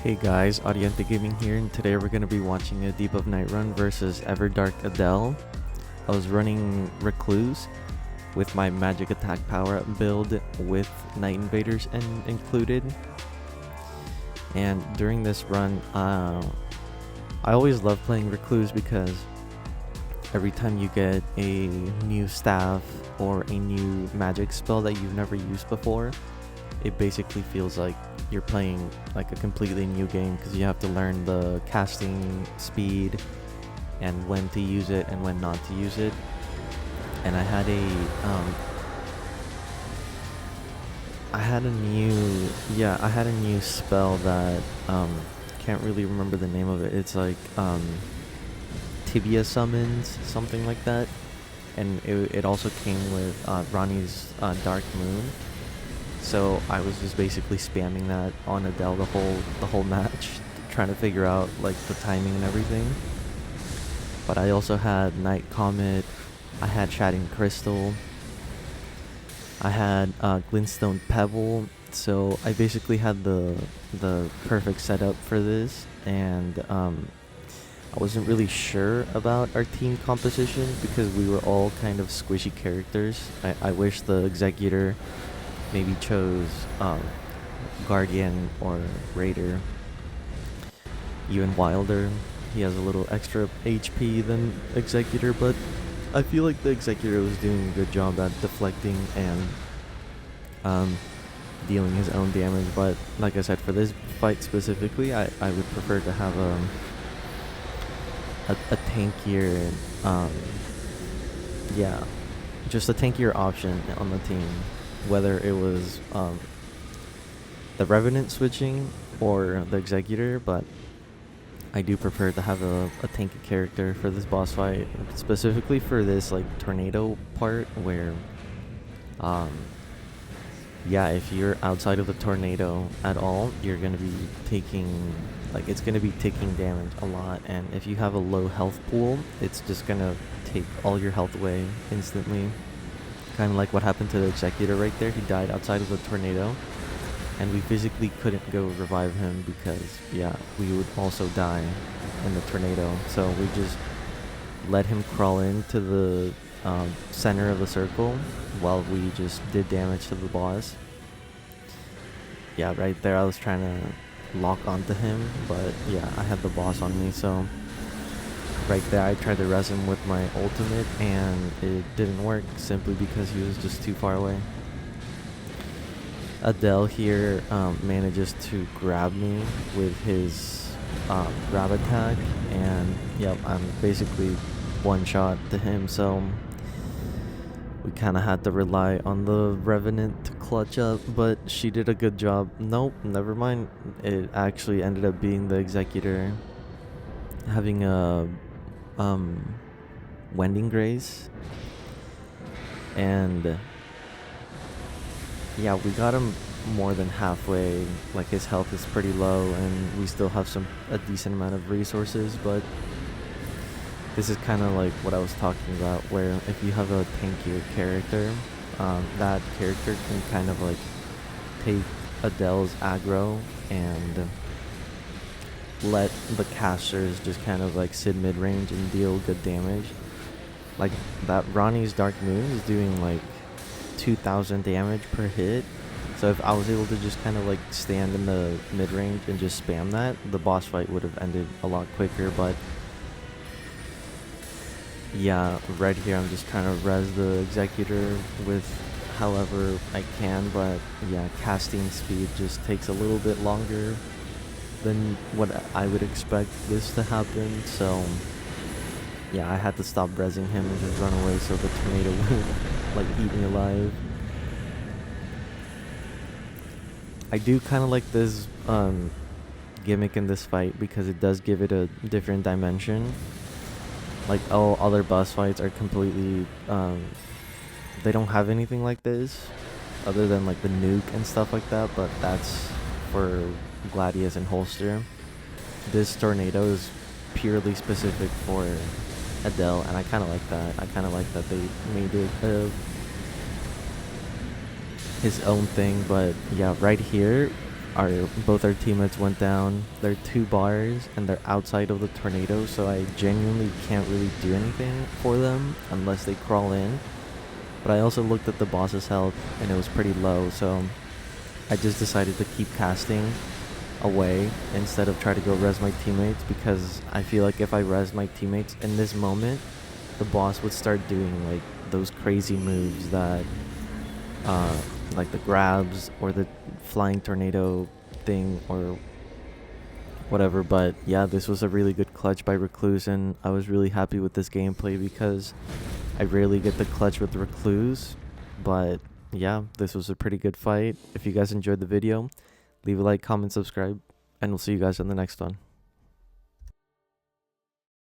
Hey guys, Audiente Gaming here, and today we're going to be watching a Deep of Night run versus EVERDARK ADEL. I was running Recluse with my magic attack power up build with Night Invaders included. And during this run, I always love playing Recluse because every time you get a new staff or a new magic spell that you've never used before, it basically feels like you're playing like a completely new game because you have to learn the casting speed and when to use it and when not to use it. And I had a new spell that can't really remember the name of it. It's like tibia summons, something like that. And it also came with Ronnie's Dark Moon. So I was just basically spamming that on Adele the whole match, trying to figure out like the timing and everything. But I also had Night Comet, I had Shatting Crystal, I had Glintstone Pebble. So I basically had the perfect setup for this, and I wasn't really sure about our team composition because we were all kind of squishy characters. I wish the Executor maybe chose Guardian or Raider. Even Wilder, he has a little extra HP than Executor, but I feel like the Executor was doing a good job at deflecting and dealing his own damage. But like I said, for this fight specifically, I would prefer to have a tankier, just a tankier option on the team. Whether it was the Revenant switching or the Executor, but I do prefer to have a tanky character for this boss fight, specifically for this like tornado part where if you're outside of the tornado at all, you're gonna be taking it's gonna be taking damage a lot, and if you have a low health pool, it's just gonna take all your health away instantly. Kind of like what happened to the Executor right there. He died outside of the tornado, and we physically couldn't go revive him because, we would also die in the tornado. So we just let him crawl into the center of the circle while we just did damage to the boss. Yeah, right there I was trying to lock onto him, but I had the boss on me, so right there I tried to res him with my ultimate and it didn't work simply because he was just too far away. Adele here manages to grab me with his grab attack, and I'm basically one shot to him, so we kind of had to rely on the Revenant to clutch up, but she did a good job. Nope, never mind. It actually ended up being the Executor having a Wending Grace, and we got him more than halfway. Like, his health is pretty low and we still have a decent amount of resources, but this is kind of like what I was talking about, where if you have a tankier character, that character can kind of like take Adele's aggro and let the casters just kind of like sit mid-range and deal good damage. Like that Ronnie's Dark Moon is doing like 2,000 damage per hit. So if I was able to just kind of like stand in the mid-range and just spam that, the boss fight would have ended a lot quicker. But right here I'm just trying to res the Executor with however I can, but casting speed just takes a little bit longer than what I would expect this to happen. So I had to stop resing him and just run away so the tornado wouldn't like eat me alive. I do kind of like this gimmick in this fight because it does give it a different dimension. Like, all other boss fights are completely they don't have anything like this other than like the nuke and stuff like that, but that's for Gladius and Holster. This tornado is purely specific for Adele, and I kind of like that. I kind of like that they made it his own thing. But right here both our teammates went down. They're 2 bars and they're outside of the tornado, so I genuinely can't really do anything for them unless they crawl in. But I also looked at the boss's health and it was pretty low, so I just decided to keep casting away instead of try to go res my teammates, because I feel like if I res my teammates in this moment, the boss would start doing like those crazy moves that like the grabs or the flying tornado thing or whatever. But yeah, this was a really good clutch by Recluse, and I was really happy with this gameplay because I rarely get the clutch with Recluse. But yeah, this was a pretty good fight. If you guys enjoyed the video, leave a like, comment, subscribe, and we'll see you guys in the next one.